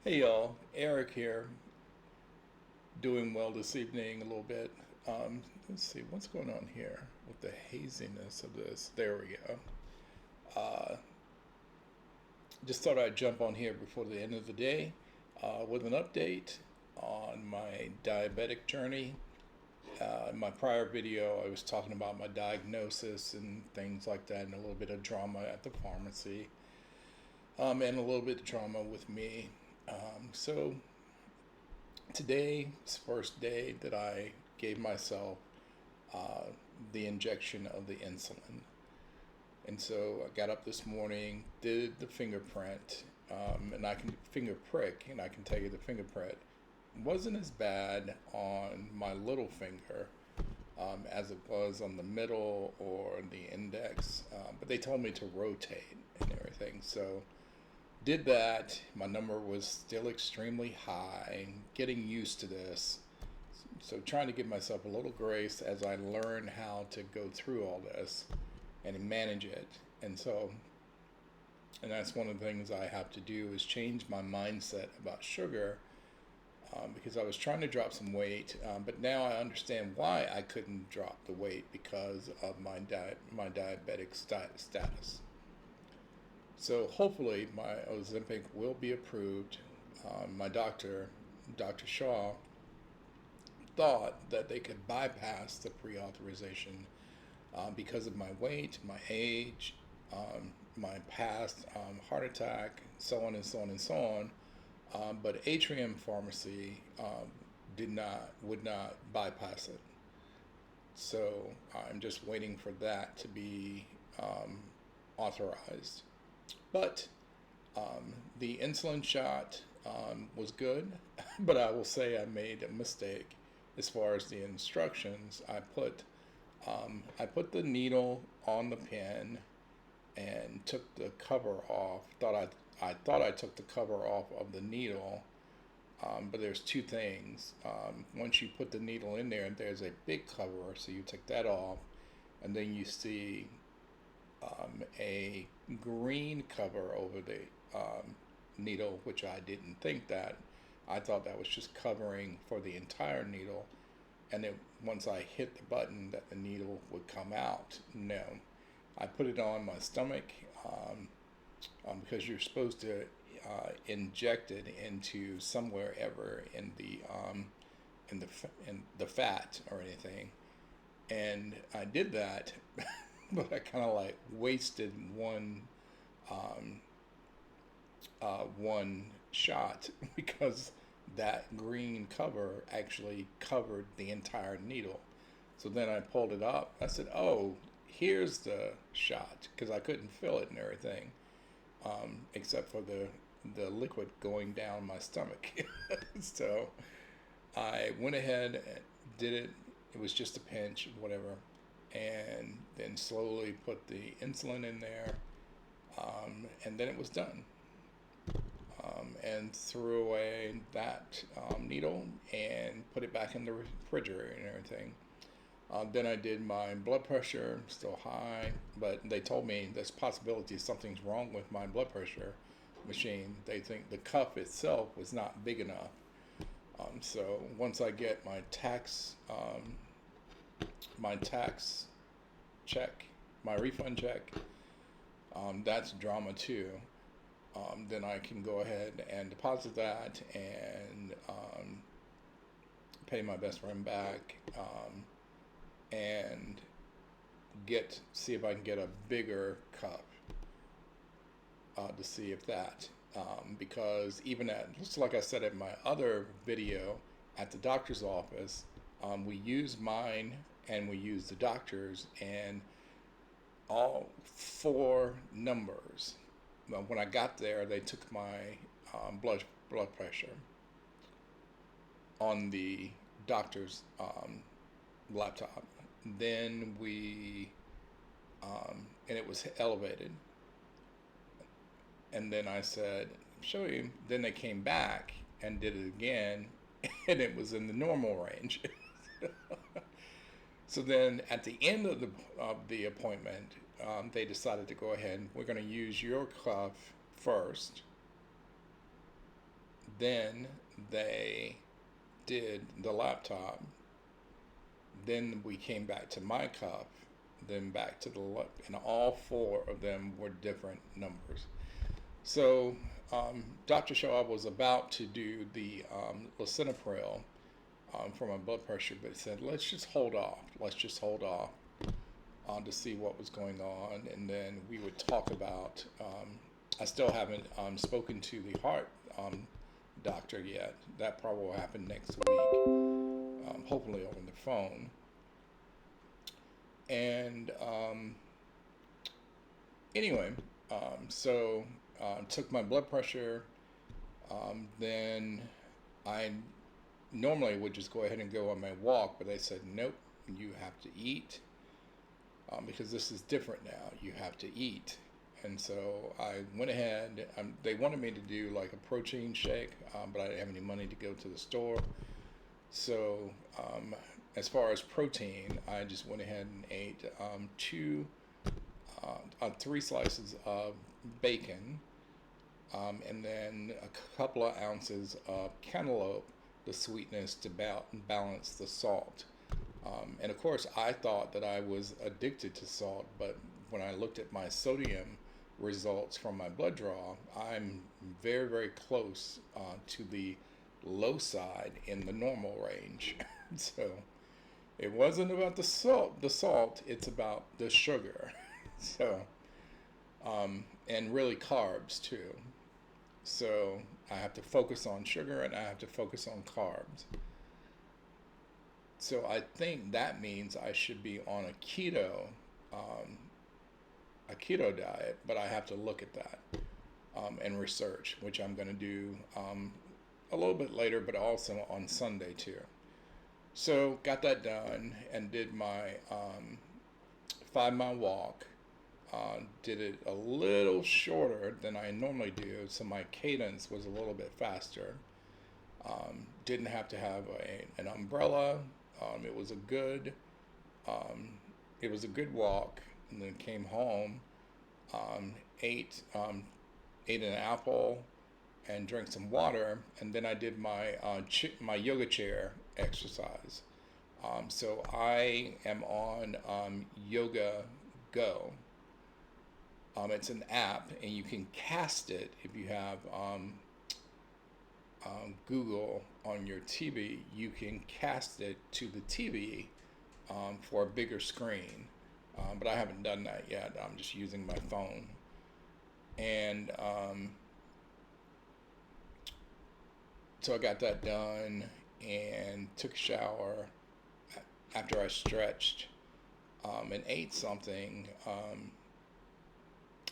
Hey y'all, Eric here, doing well this evening a little bit. Let's see what's going on here with the haziness of this. There we go. Just thought I'd jump on here before the end of the day with an update on my diabetic journey. In my prior video, I was talking about my diagnosis and things like that, and a little bit of drama at the pharmacy, and a little bit of drama with me. So today's first day that I gave myself uh, the injection of the insulin. And so I got up this morning, did the fingerprint, and I can finger prick, and I can tell you the fingerprint wasn't as bad on my little finger as it was on the middle or the index. But they told me to rotate and everything. So did that. My number was still extremely high, getting used to this. So trying to give myself a little grace as I learn how to go through all this and manage it. And that's one of the things I have to do is change my mindset about sugar, because I was trying to drop some weight, but now I understand why I couldn't drop the weight because of my diabetic status. So hopefully my Ozempic will be approved. My doctor, Dr. Shaw, thought that they could bypass the pre-authorization because of my weight, my age, my past heart attack, so on and so on and so on. But Atrium Pharmacy would not bypass it. So I'm just waiting for that to be authorized. But the insulin shot was good, but I will say I made a mistake as far as the instructions. I put the needle on the pen and took the cover off. I thought I took the cover off of the needle, but there's two things. Once you put the needle in there, there's a big cover, so you take that off, and then you see a green cover over the needle, which I didn't think that. I thought that was just covering for the entire needle, and then once I hit the button, that the needle would come out. No, I put it on my stomach, because you're supposed to inject it into somewhere ever in the fat or anything, and I did that, but I kind of like wasted one shot because that green cover actually covered the entire needle. So then I pulled it up. I said, "Oh, here's the shot," because I couldn't feel it and everything, except for the liquid going down my stomach. So I went ahead and did it. It was just a pinch, whatever, and then slowly put the insulin in there, and then it was done. And threw away that needle and put it back in the refrigerator and everything. Then I did my blood pressure, still high, but they told me there's possibility something's wrong with my blood pressure machine. They think the cuff itself was not big enough. So once I get my tax check, my refund check, that's drama too. Then I can go ahead and deposit that and pay my best friend back, and see if I can get a bigger cup, to see if that, because even just like I said in my other video at the doctor's office, we use mine and we use the doctor's, and all four numbers. Well, when I got there, they took my blood pressure on the doctor's laptop. Then and it was elevated. And then I said, "Show you." Then they came back and did it again, and it was in the normal range. So then at the end of the appointment, they decided to go ahead and we're going to use your cuff first, Then they did the laptop. Then we came back to my cup, then back to the lip, and all four of them were different numbers. So Dr. Shawab was about to do the lisinopril for my blood pressure, but said, let's just hold off. Let's just hold off to see what was going on, and then we would talk about. I still haven't spoken to the heart doctor yet. That probably will happen next week, hopefully over the phone. And anyway, so took my blood pressure. Then I normally would just go ahead and go on my walk, but they said, nope, you have to eat because this is different now. You have to eat. And so I went ahead. They wanted me to do like a protein shake, but I didn't have any money to go to the store. So as far as protein, I just went ahead and ate three slices of bacon, and then a couple of ounces of cantaloupe, the sweetness to balance the salt. And of course, I thought that I was addicted to salt, but when I looked at my sodium results from my blood draw, I'm very, very close to the low side in the normal range. So it wasn't about the salt, it's about the sugar. So, and really carbs too. So I have to focus on sugar and I have to focus on carbs. So I think that means I should be on a keto diet, but I have to look at that and research, which I'm going to do a little bit later, but also on Sunday too. So got that done and did my 5 mile walk. Did it a little shorter than I normally do, so my cadence was a little bit faster. Didn't have to have an umbrella. It was a good walk, and then came home, ate an apple, and drank some water, and then I did my yoga chair exercise. So I am on Yoga Go. It's an app, and you can cast it if you have Google on your TV. You can cast it to the TV for a bigger screen, but I haven't done that yet. I'm just using my phone. And so I got that done and took a shower after I stretched and ate something,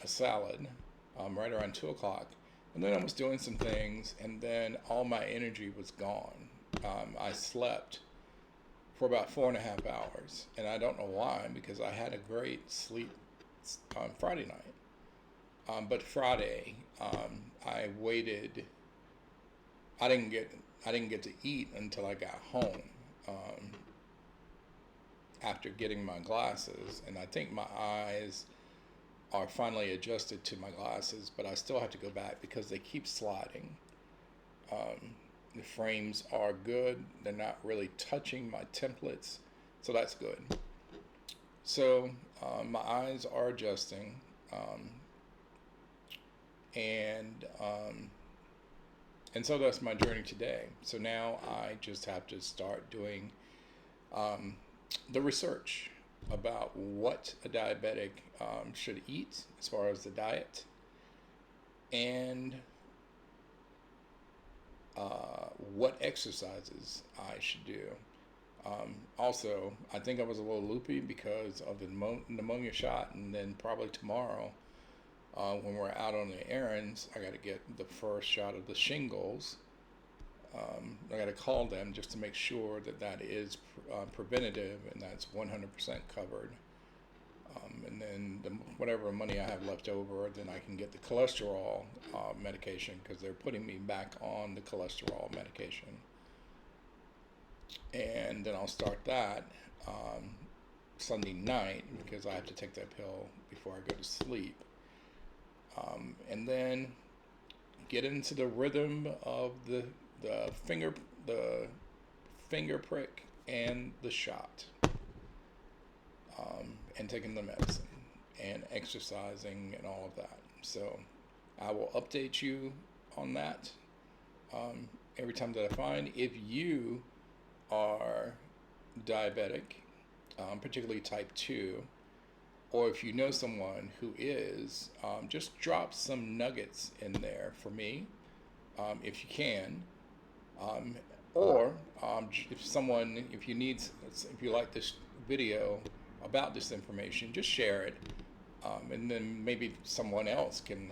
a salad, right around 2 o'clock. And then I was doing some things, and then all my energy was gone. I slept for about 4.5 hours, and I don't know why, because I had a great sleep on Friday night. But Friday, I waited. I didn't get to eat until I got home after getting my glasses, and I think my eyes are finally adjusted to my glasses, but I still have to go back because they keep sliding. The frames are good. They're not really touching my templates, so that's good. So my eyes are adjusting, and so that's my journey today. So now I just have to start doing the research about what a diabetic should eat as far as the diet, and what exercises I should do. Also, I think I was a little loopy because of the pneumonia shot, and then probably tomorrow when we're out on the errands, I got to get the first shot of the shingles. I got to call them just to make sure that is preventative and that's 100% covered. And then whatever money I have left over, then I can get the cholesterol medication, because they're putting me back on the cholesterol medication. And then I'll start that Sunday night, because I have to take that pill before I go to sleep. And then get into the rhythm of the finger the finger prick and the shot, and taking the medicine and exercising and all of that. So I will update you on that every time that I find. If you are diabetic, particularly type 2, or if you know someone who is, just drop some nuggets in there for me, if you can. Or if you like this video about this information, just share it, and then maybe someone else can.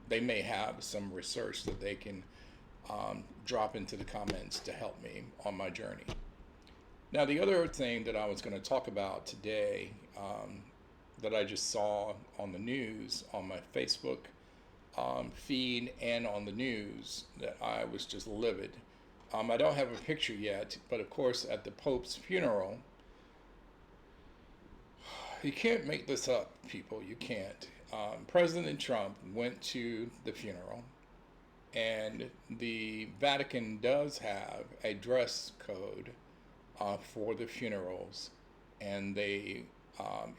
They may have some research that they can drop into the comments to help me on my journey. Now, the other thing that I was going to talk about today, that I just saw on the news, on my Facebook feed and on the news, that I was just livid. I don't have a picture yet, but of course at the Pope's funeral, you can't make this up, people. You can't. President Trump went to the funeral, and the Vatican does have a dress code for the funerals, and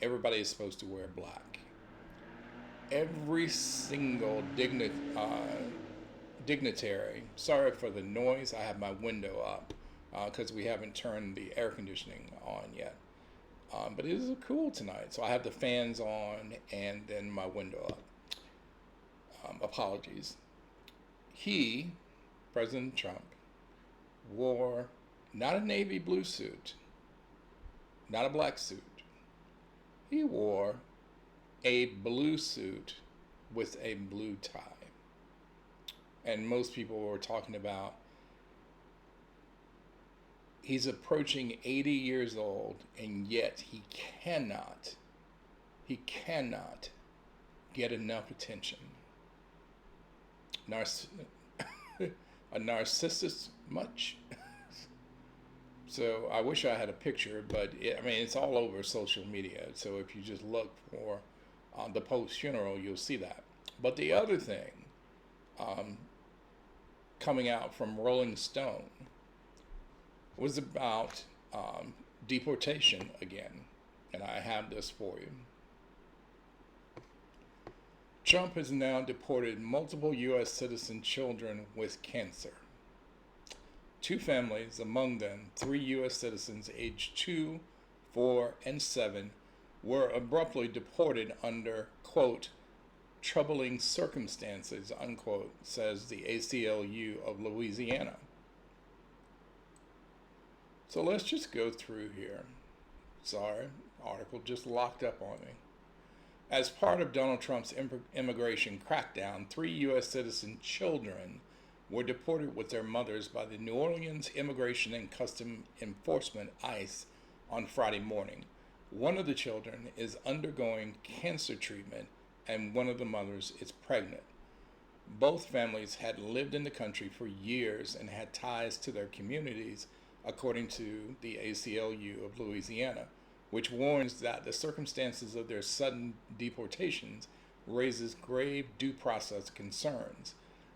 everybody is supposed to wear black. Every single dignitary. Sorry for the noise. I have my window up because we haven't turned the air conditioning on yet. But it is cool tonight, so I have the fans on and then my window up. Apologies. President Trump, wore not a navy blue suit, not a black suit. He wore a blue suit with a blue tie. And most people were talking about he's approaching 80 years old, and yet he cannot get enough attention. A narcissist much? So I wish I had a picture, but it's all over social media. So if you just look for the Pope's funeral, you'll see that. But the other thing coming out from Rolling Stone was about deportation again. And I have this for you. Trump has now deported multiple U.S. citizen children with cancer. 2 families, among them 3 U.S. citizens aged 2, 4, and 7, were abruptly deported under, quote, troubling circumstances, unquote, says the ACLU of Louisiana. So let's just go through here. Sorry, article just locked up on me. As part of Donald Trump's immigration crackdown, 3 U.S. citizen children were deported with their mothers by the New Orleans Immigration and Customs Enforcement, ICE, on Friday morning. One of the children is undergoing cancer treatment, and one of the mothers is pregnant. Both families had lived in the country for years and had ties to their communities, according to the ACLU of Louisiana, which warns that the circumstances of their sudden deportations raises grave due process concerns.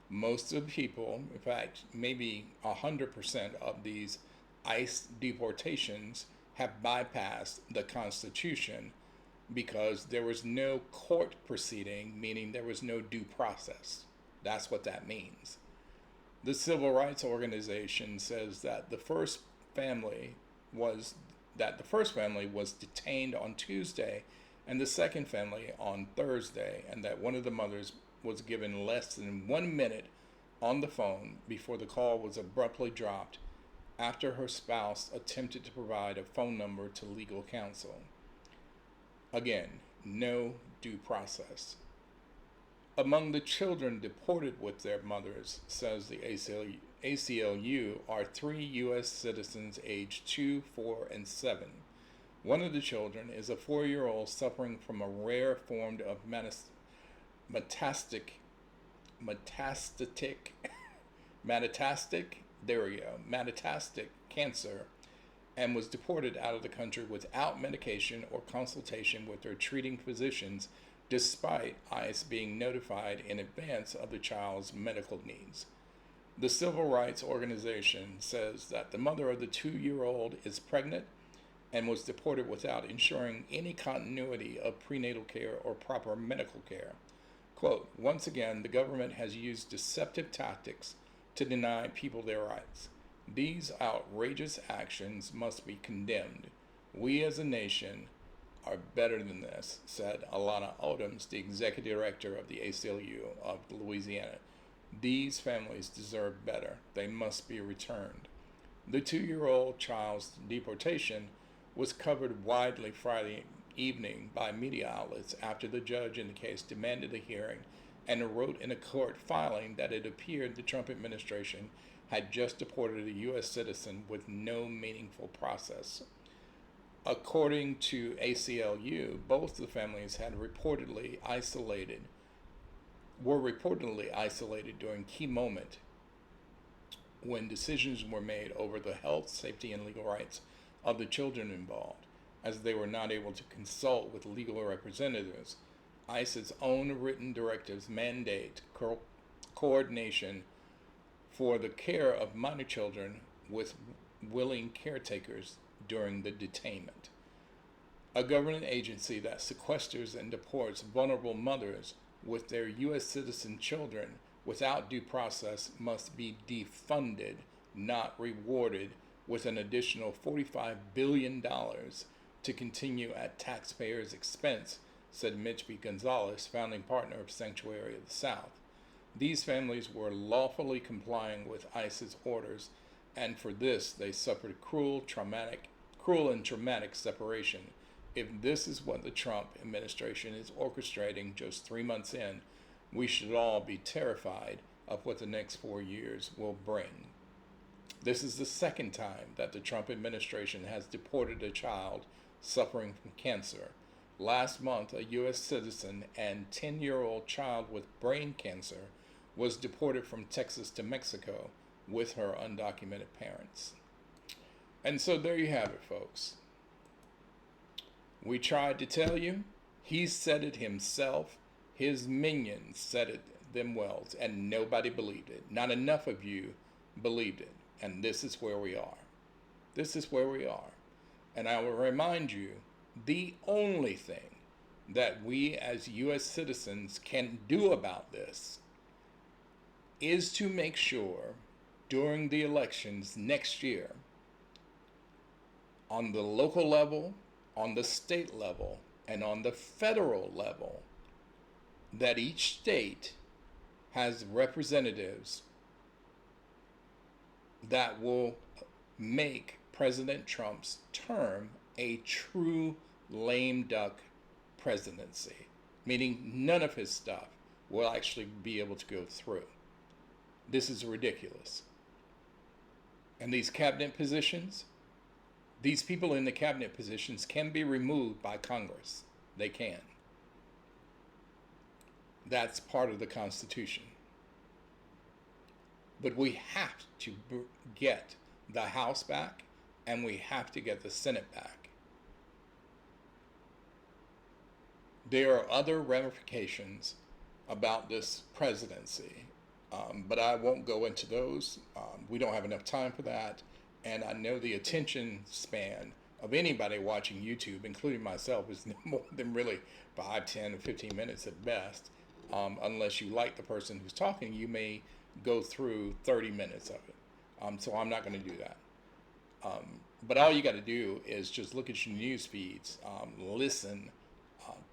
Most of the people, in fact, maybe 100% of these ICE deportations have bypassed the Constitution because there was no court proceeding, meaning there was no due process. That's what that means. The civil rights organization says that the first family was detained on Tuesday and the second family on Thursday, and that one of the mothers was given less than 1 minute on the phone before the call was abruptly dropped after her spouse attempted to provide a phone number to legal counsel. Again, no due process. Among the children deported with their mothers, says the ACLU, are 3 U.S. citizens aged 2, 4, and 7. One of the children is a 4-year-old suffering from a rare form of metastatic cancer, and was deported out of the country without medication or consultation with their treating physicians despite ICE being notified in advance of the child's medical needs. The civil rights organization says that the mother of the 2-year-old is pregnant and was deported without ensuring any continuity of prenatal care or proper medical care. Quote, once again, the government has used deceptive tactics to deny people their rights. These outrageous actions must be condemned. We as a nation are better than this, said Alana Odoms, the executive director of the ACLU of Louisiana. These families deserve better. They must be returned. The 2-year-old child's deportation was covered widely Friday evening by media outlets after the judge in the case demanded a hearing and wrote in a court filing that it appeared the Trump administration had just deported a U.S. citizen with no meaningful process. According to ACLU, both the families were reportedly isolated during key moment when decisions were made over the health, safety, and legal rights of the children involved, as they were not able to consult with legal representatives. ICE's own written directives mandate coordination for the care of minor children with willing caretakers during the detainment. A government agency that sequesters and deports vulnerable mothers with their U.S. citizen children without due process must be defunded, not rewarded with an additional $45 billion to continue at taxpayers' expense, said Mitch B. Gonzalez, founding partner of Sanctuary of the South. These families were lawfully complying with ICE's orders, and for this they suffered cruel and traumatic separation. If this is what the Trump administration is orchestrating just 3 months in, we should all be terrified of what the next 4 years will bring. This is the second time that the Trump administration has deported a child suffering from cancer. Last month, a U.S. citizen and 10-year-old child with brain cancer was deported from Texas to Mexico with her undocumented parents. And so there you have it, folks. We tried to tell you. He said it himself. His minions said it themselves, and nobody believed it. Not enough of you believed it. And this is where we are. This is where we are. And I will remind you, the only thing that we as U.S. citizens can do about this is to make sure during the elections next year, on the local level, on the state level, and on the federal level, that each state has representatives that will make President Trump's term a true lame duck presidency, meaning none of his stuff will actually be able to go through. This is ridiculous. And these cabinet positions, these people in the cabinet positions can be removed by Congress. They can. That's part of the Constitution. But we have to get the House back, and we have to get the Senate back. There are other ramifications about this presidency, but I won't go into those. We don't have enough time for that, and I know the attention span of anybody watching YouTube, including myself, is no more than really 5, 10, or 15 minutes at best. Unless you like the person who's talking, you may go through 30 minutes of it. So I'm not going to do that. But all you got to do is just look at your news feeds, listen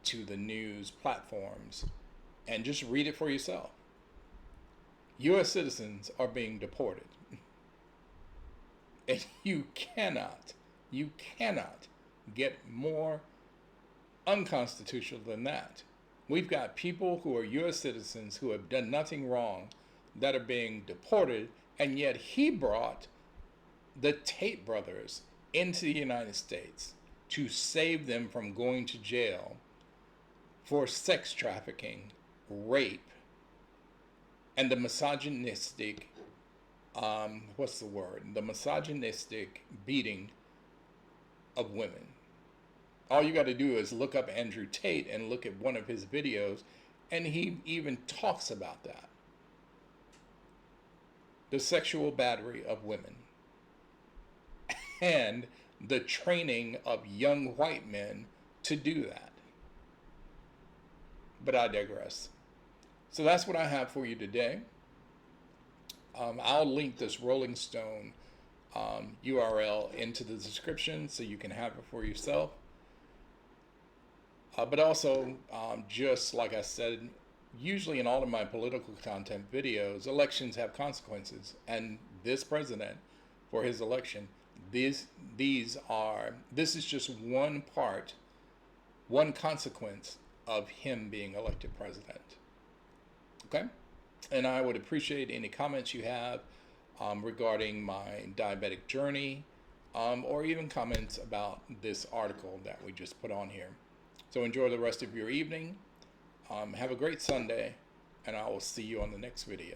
to the news platforms, and just read it for yourself. U.S. citizens are being deported. And you cannot get more unconstitutional than that. We've got people who are U.S. citizens who have done nothing wrong that are being deported, and yet he brought the Tate brothers into the United States to save them from going to jail for sex trafficking, rape, and the misogynistic, the misogynistic beating of women. All you got to do is look up Andrew Tate and look at one of his videos, and he even talks about that. The sexual battery of women and the training of young white men to do that. But I digress. So that's what I have for you today. I'll link this Rolling Stone URL into the description so you can have it for yourself. But also, just like I said, usually in all of my political content videos, elections have consequences. And this president, for his election, this is just one part, one consequence of him being elected president. Okay? And I would appreciate any comments you have regarding my diabetic journey, or even comments about this article that we just put on here. So enjoy the rest of your evening. Have a great Sunday, and I will see you on the next video.